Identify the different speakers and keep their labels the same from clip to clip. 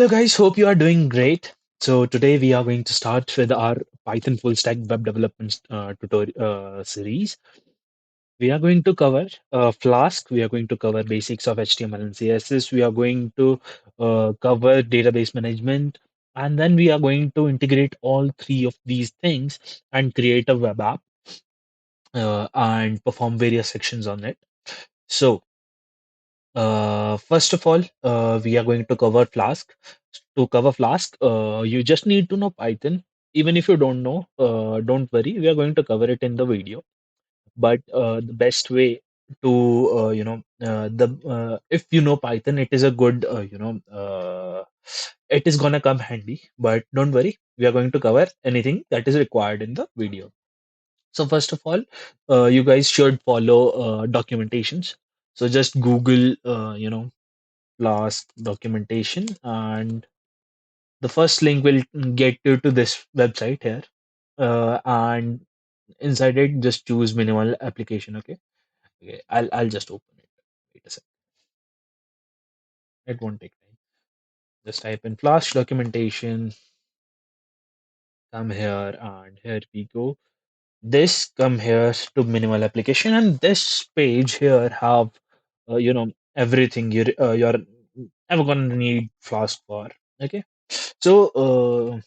Speaker 1: Hello, guys. Hope you are doing great. So today we are going to start with our Python full stack web development tutorial series. We are going to cover Flask. We are going to cover basics of HTML and CSS. We are going to cover database management, and then we are going to integrate all three of these things and create a web app and perform various sections on it. So first of all, we are going to cover Flask. To cover Flask, you just need to know Python. Even if you don't know, don't worry. We are going to cover it in the video. But the best way to the if you know Python, it is a good it is gonna come handy. But don't worry, we are going to cover anything that is required in the video. So first of all, you guys should follow documentations. So just Google, Flask documentation, and the first link will get you to this website here. And inside it, just choose minimal application. Okay. I'll just open it. Wait a sec. It won't take time. Just type in Flask documentation. Come here, and here we go. This come here to minimal application, and this page here have everything you're ever gonna need Flask for. Okay. So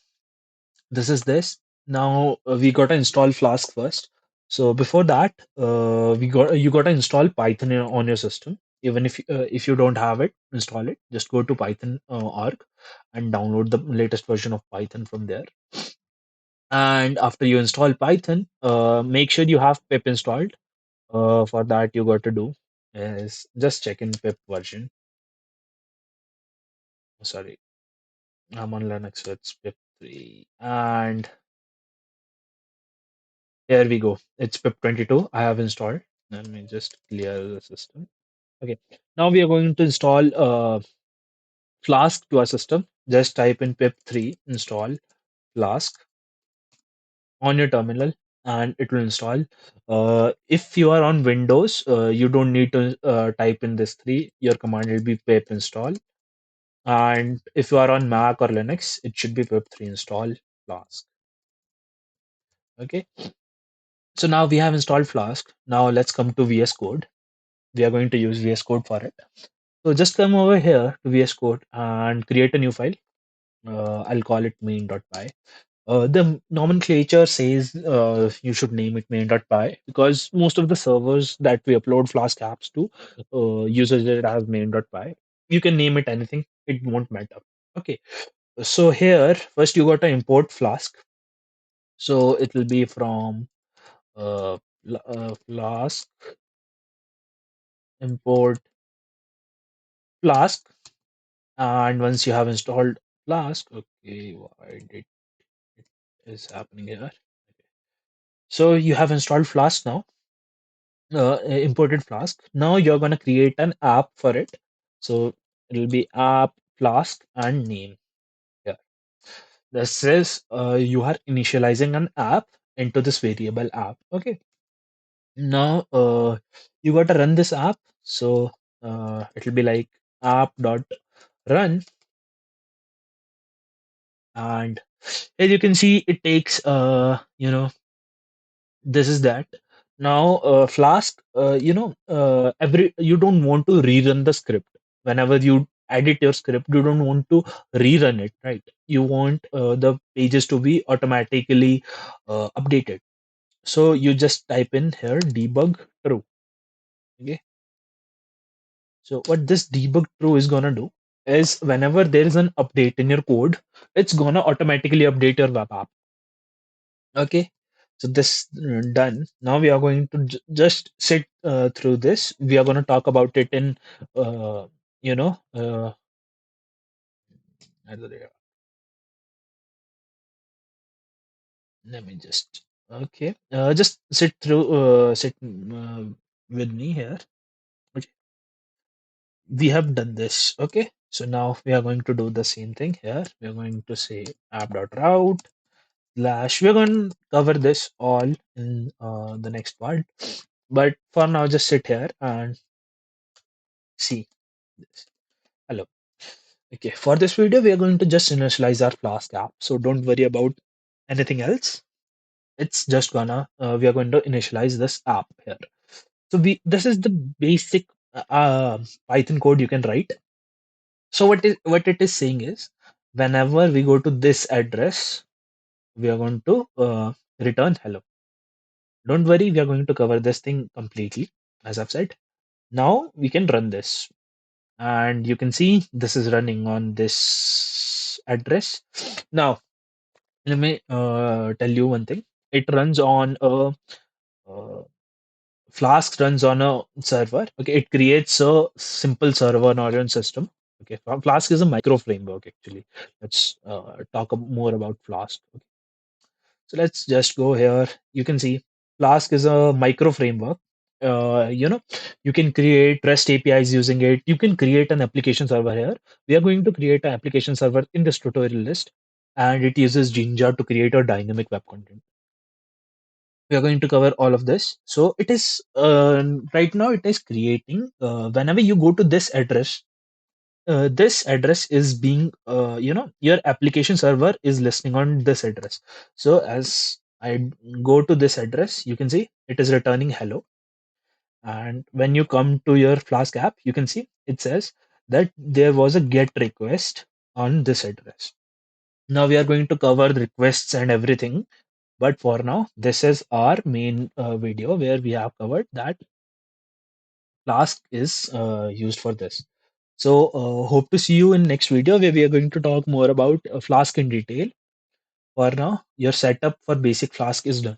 Speaker 1: this is this. Now we gotta install Flask first. So before that, you gotta install Python on your system. Even if you don't have it, install it. Just go to Python org and download the latest version of Python from there. And after you install Python, make sure you have pip installed. For that, you got to do is just check in pip version. Sorry, I'm on Linux, so it's pip 3. And here we go. It's pip 22. I have installed. Let me just clear the system. Okay. Now we are going to install Flask to our system. Just type in pip 3 install Flask on your terminal and it will install. If you are on Windows, you don't need to type in this 3. Your command will be pip install. And if you are on Mac or Linux, it should be pip 3 install Flask. Okay. So now we have installed Flask. Now let's come to VS Code. We are going to use VS Code for it. So just come over here to VS Code and create a new file. I'll call it main.py. The nomenclature says you should name it main.py because most of the servers that we upload Flask apps to uses it as main.py. You can name it anything, it won't matter. Okay, so here first you got to import Flask. So it will be from Flask import Flask, and once you have installed Flask, okay, why did it is happening here? So you have installed Flask now, imported Flask. Now you're gonna create an app for it. So it'll be app Flask and name here. This is you are initializing an app into this variable app. Okay. Now you got to run this app. So it'll be like app dot run, and as you can see, it takes this is that. Now Flask, every you don't want to rerun the script whenever you edit your script. You don't want to rerun it, right? You want the pages to be automatically updated. So you just type in here debug true. Okay. So what this debug true is gonna do is whenever there is an update in your code, it's gonna automatically update your web app. Okay. So this done. Now we are going to just sit through this. We are going to talk about it in, uh, you know, let me just okay. Just sit with me here. Okay. We have done this. Okay. So now we are going to do the same thing here. We are going to say app.route slash. We're going to cover this all in the next part. But for now, just sit here and see this. Hello. Okay, for this video, we are going to just initialize our Flask app. So don't worry about anything else. It's just gonna, we are going to initialize this app here. So this is the basic Python code you can write. So what it is saying is, whenever we go to this address, we are going to return hello. Don't worry, we are going to cover this thing completely, as I've said. Now we can run this, and you can see this is running on this address. Now let me tell you one thing. It runs on a uh, Flask runs on a server. Okay, it creates a simple server on your own system. Okay, Flask is a micro framework actually. Let's talk more about Flask. Okay. So let's just go here. You can see Flask is a micro framework. You can create REST APIs using it. You can create an application server here. We are going to create an application server in this tutorial list, and it uses Jinja to create a dynamic web content. We are going to cover all of this. So it is right now it is creating whenever you go to this address is being your application server is listening on this address. So as I go to this address, you can see it is returning hello. And when you come to your Flask app, you can see it says that there was a get request on this address. Now we are going to cover the requests and everything, but for now, this is our main video where we have covered that Flask is used for this. So hope to see you in next video where we are going to talk more about Flask in detail. For now, your setup for basic Flask is done.